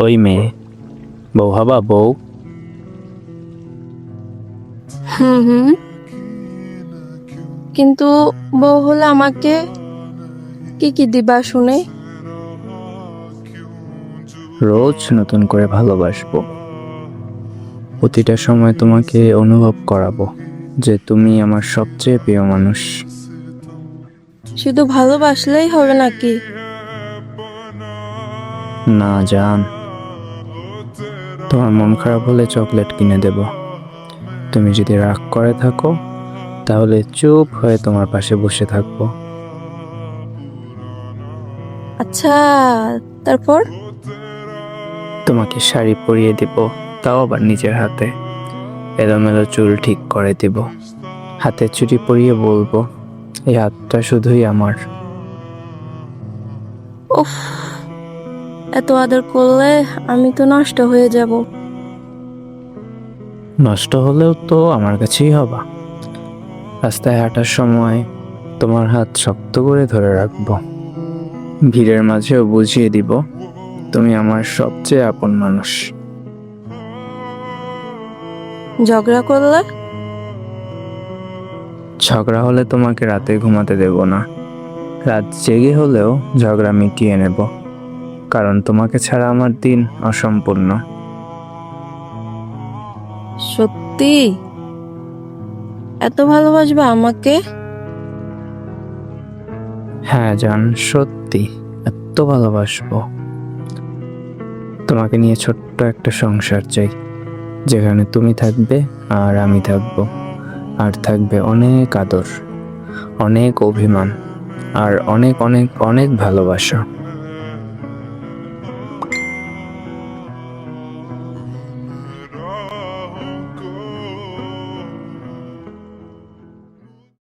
ওই মেয়ে, বউ হবা বউ। হুম হুম। কিন্তু বউ হলে আমাকে কি কি দিবা শুনে? রোজ নতুন করে ভালোবাসবো, প্রতিটা সময় তোমাকে অনুভব করাবো যে তুমি আমার সবচেয়ে প্রিয় মানুষ। শুধু ভালোবাসলেই হবে নাকি? না জান, তোমার মন খারাপ হলে চকলেট কিনে দেব। তুমি যদি রাগ করে থাকো তাহলে চুপ হয়ে তোমার পাশে বসে থাকবো। আচ্ছা, তারপর? তোমাকে শাড়ি পরিয়ে দিব, তাও আবার নিজের হাতে। এলোমেলো চুল ঠিক করে দিব, হাতে চুড়ি পরিয়ে বলবো এই হাতটা শুধুই আমার। উফ, এত আদর করলে আমি তো নষ্ট হয়ে যাব। নষ্ট হলেও তো আমার কাছেই হবা। রাস্তায় হাঁটার সময় তোমার হাত শক্ত করে ধরে রাখবো, ভিড়ের মাঝেও বুঝিয়ে দিব তুমি আমার সবচেয়ে আপন মানুষ। ঝগড়া করলে? ঝগড়া হলে তোমাকে রাতে ঘুমাতে দেব না, রাত জেগে হলেও ঝগড়া মিটিয়ে নেব, কারণ তোমাকে ছাড়া আমার দিন অসম্পূর্ণ। সত্যি এত ভালোবাসবা আমাকে? হ্যাঁ জান, সত্যি এত ভালোবাসবো। তোমাকে নিয়ে ছোট্ট একটা সংসার চাই, যেখানে তুমি থাকবে আর আমি থাকবো, আর থাকবে অনেক আদর, অনেক অভিমান, আর অনেক অনেক অনেক ভালোবাসা।